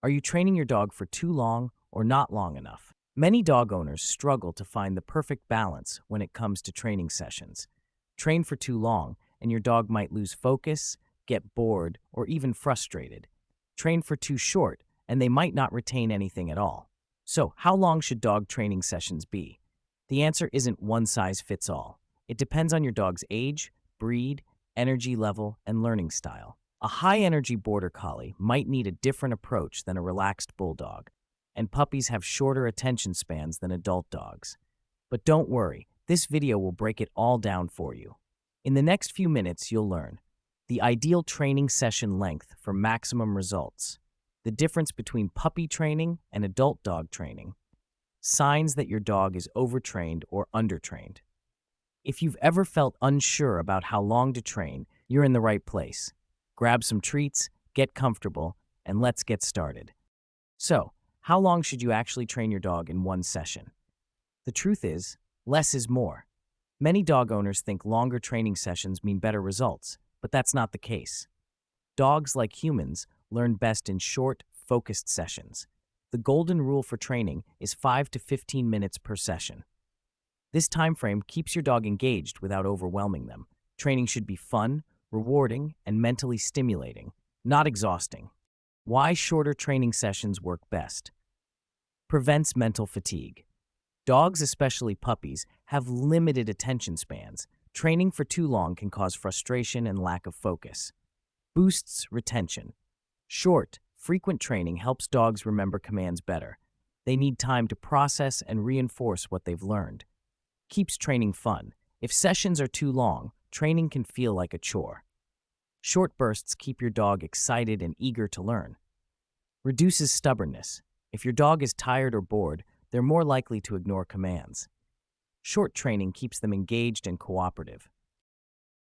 Are you training your dog for too long or not long enough? Many dog owners struggle to find the perfect balance when it comes to training sessions. Train for too long, and your dog might lose focus, get bored, or even frustrated. Train for too short, and they might not retain anything at all. So, how long should dog training sessions be? The answer isn't one size fits all. It depends on your dog's age, breed, energy level, and learning style. A high-energy border collie might need a different approach than a relaxed bulldog, and puppies have shorter attention spans than adult dogs. But don't worry, this video will break it all down for you. In the next few minutes, you'll learn the ideal training session length for maximum results, the difference between puppy training and adult dog training, signs that your dog is overtrained or undertrained. If you've ever felt unsure about how long to train, you're in the right place. Grab some treats, get comfortable, and let's get started. So, how long should you actually train your dog in one session? The truth is, less is more. Many dog owners think longer training sessions mean better results, but that's not the case. Dogs, like humans, learn best in short, focused sessions. The golden rule for training is 5 to 15 minutes per session. This time frame keeps your dog engaged without overwhelming them. Training should be fun, rewarding, and mentally stimulating, not exhausting. Why shorter training sessions work best? Prevents mental fatigue. Dogs, especially puppies, have limited attention spans. Training for too long can cause frustration and lack of focus. Boosts retention. Short, frequent training helps dogs remember commands better. They need time to process and reinforce what they've learned. Keeps training fun. If sessions are too long, training can feel like a chore. Short bursts keep your dog excited and eager to learn. Reduces stubbornness. If your dog is tired or bored, they're more likely to ignore commands. Short training keeps them engaged and cooperative.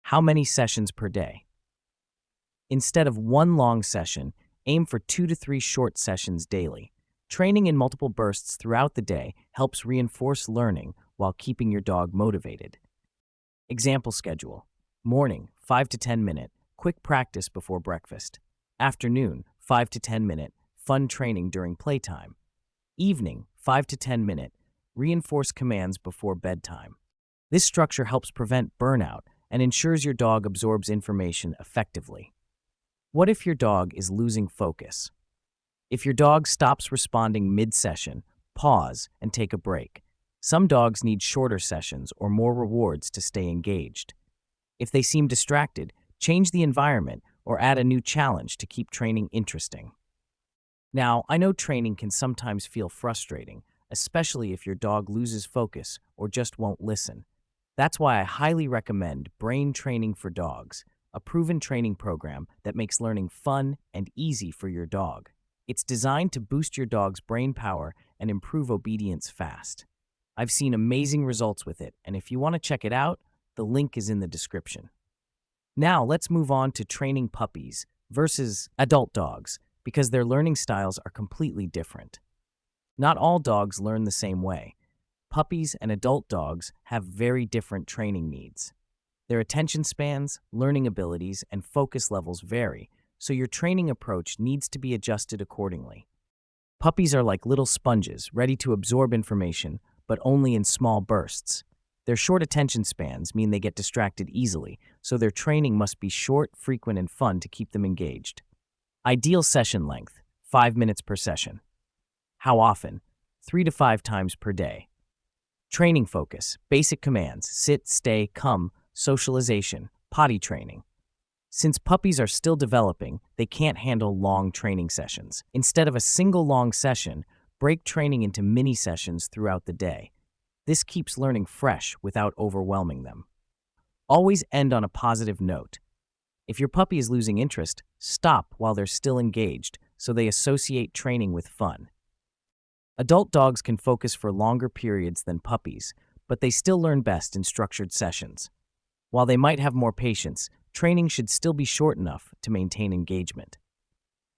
How many sessions per day? Instead of one long session, aim for 2 to 3 short sessions daily. Training in multiple bursts throughout the day helps reinforce learning while keeping your dog motivated. Example schedule. Morning, 5 to 10 minute, quick practice before breakfast. Afternoon, 5 to 10 minute, fun training during playtime. Evening, 5 to 10 minute, reinforce commands before bedtime. This structure helps prevent burnout and ensures your dog absorbs information effectively. What if your dog is losing focus? If your dog stops responding mid-session, pause and take a break. Some dogs need shorter sessions or more rewards to stay engaged. If they seem distracted, change the environment or add a new challenge to keep training interesting. Now, I know training can sometimes feel frustrating, especially if your dog loses focus or just won't listen. That's why I highly recommend Brain Training for Dogs, a proven training program that makes learning fun and easy for your dog. It's designed to boost your dog's brain power and improve obedience fast. I've seen amazing results with it, and if you want to check it out, the link is in the description. Now, let's move on to training puppies versus adult dogs, because their learning styles are completely different. Not all dogs learn the same way. Puppies and adult dogs have very different training needs. Their attention spans, learning abilities, and focus levels vary, so your training approach needs to be adjusted accordingly. Puppies are like little sponges, ready to absorb information, but only in small bursts. Their short attention spans mean they get distracted easily, so their training must be short, frequent, and fun to keep them engaged. Ideal session length, 5 minutes per session. How often? 3 to 5 times per day. Training focus, basic commands, sit, stay, come, socialization, potty training. Since puppies are still developing, they can't handle long training sessions. Instead of a single long session, break training into mini sessions throughout the day. This keeps learning fresh without overwhelming them. Always end on a positive note. If your puppy is losing interest, stop while they're still engaged so they associate training with fun. Adult dogs can focus for longer periods than puppies, but they still learn best in structured sessions. While they might have more patience, training should still be short enough to maintain engagement.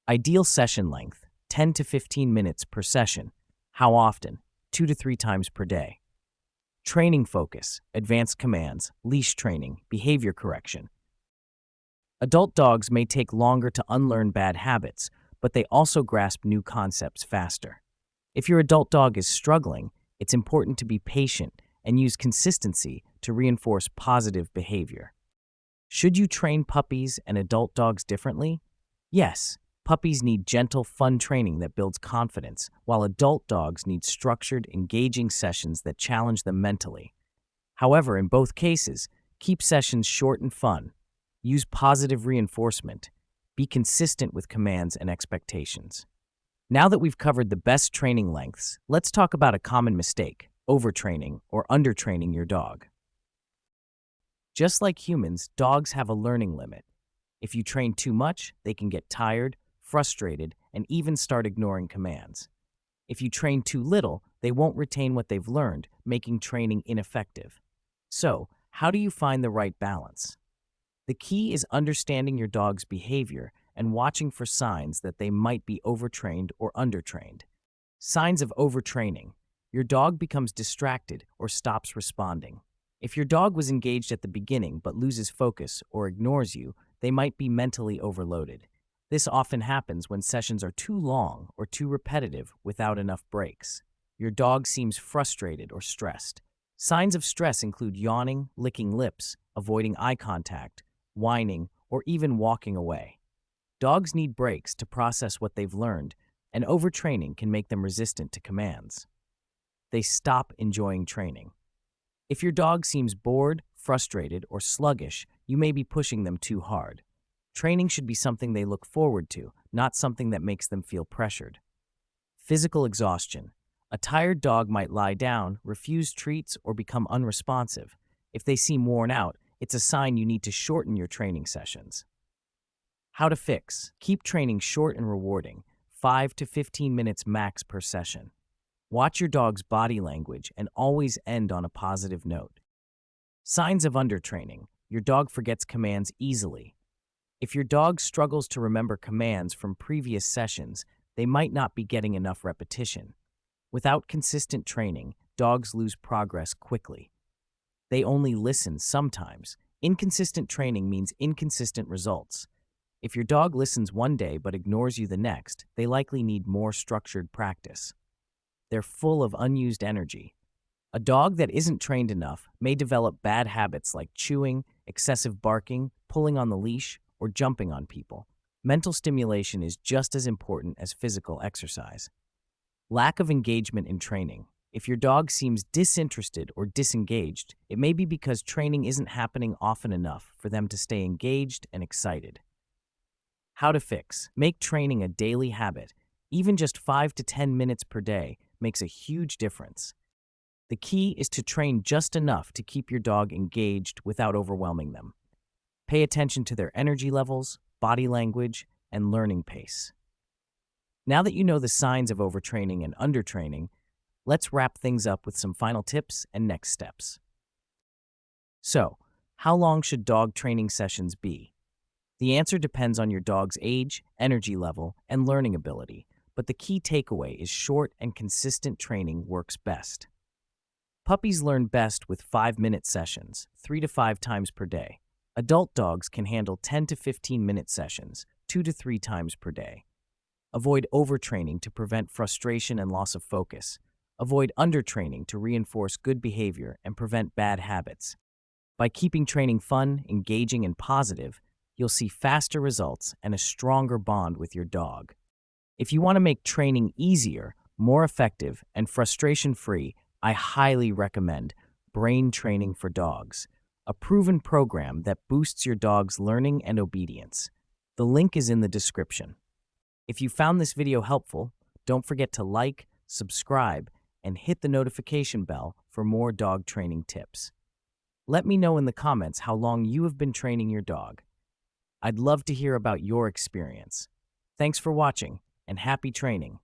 Ideal session length, 10 to 15 minutes per session. How often? 2 to 3 times per day. Training focus, advanced commands, leash training, behavior correction. Adult dogs may take longer to unlearn bad habits, but they also grasp new concepts faster. If your adult dog is struggling, it's important to be patient and use consistency to reinforce positive behavior. Should you train puppies and adult dogs differently? Yes, puppies need gentle, fun training that builds confidence, while adult dogs need structured, engaging sessions that challenge them mentally. However, in both cases, keep sessions short and fun. Use positive reinforcement. Be consistent with commands and expectations. Now that we've covered the best training lengths, let's talk about a common mistake: overtraining or undertraining your dog. Just like humans, dogs have a learning limit. If you train too much, they can get tired, frustrated, and even start ignoring commands. If you train too little, they won't retain what they've learned, making training ineffective. So, how do you find the right balance? The key is understanding your dog's behavior and watching for signs that they might be overtrained or undertrained. Signs of overtraining: your dog becomes distracted or stops responding. If your dog was engaged at the beginning but loses focus or ignores you, they might be mentally overloaded. This often happens when sessions are too long or too repetitive without enough breaks. Your dog seems frustrated or stressed. Signs of stress include yawning, licking lips, avoiding eye contact, whining, or even walking away. Dogs need breaks to process what they've learned, and overtraining can make them resistant to commands. They stop enjoying training. If your dog seems bored, frustrated, or sluggish, you may be pushing them too hard. Training should be something they look forward to, not something that makes them feel pressured. Physical exhaustion: a tired dog might lie down, refuse treats, or become unresponsive. If they seem worn out, it's a sign you need to shorten your training sessions. How to fix: keep training short and rewarding, 5 to 15 minutes max per session. Watch your dog's body language and always end on a positive note. Signs of undertraining: your dog forgets commands easily. If your dog struggles to remember commands from previous sessions, they might not be getting enough repetition. Without consistent training, dogs lose progress quickly. They only listen sometimes. Inconsistent training means inconsistent results. If your dog listens one day but ignores you the next, they likely need more structured practice. They're full of unused energy. A dog that isn't trained enough may develop bad habits like chewing, excessive barking, pulling on the leash, or jumping on people. Mental stimulation is just as important as physical exercise. Lack of engagement in training: if your dog seems disinterested or disengaged, it may be because training isn't happening often enough for them to stay engaged and excited. How to fix: make training a daily habit. Even just 5 to 10 minutes per day makes a huge difference. The key is to train just enough to keep your dog engaged without overwhelming them. Pay attention to their energy levels, body language, and learning pace. Now that you know the signs of overtraining and undertraining, let's wrap things up with some final tips and next steps. So, how long should dog training sessions be? The answer depends on your dog's age, energy level, and learning ability, but the key takeaway is short and consistent training works best. Puppies learn best with 5-minute sessions, 3 to 5 times per day. Adult dogs can handle 10 to 15-minute sessions, 2 to 3 times per day. Avoid overtraining to prevent frustration and loss of focus. Avoid undertraining to reinforce good behavior and prevent bad habits. By keeping training fun, engaging, and positive, you'll see faster results and a stronger bond with your dog. If you want to make training easier, more effective, and frustration-free, I highly recommend Brain Training for Dogs, a proven program that boosts your dog's learning and obedience. The link is in the description. If you found this video helpful, don't forget to like, subscribe, and hit the notification bell for more dog training tips. Let me know in the comments how long you have been training your dog. I'd love to hear about your experience. Thanks for watching, and happy training.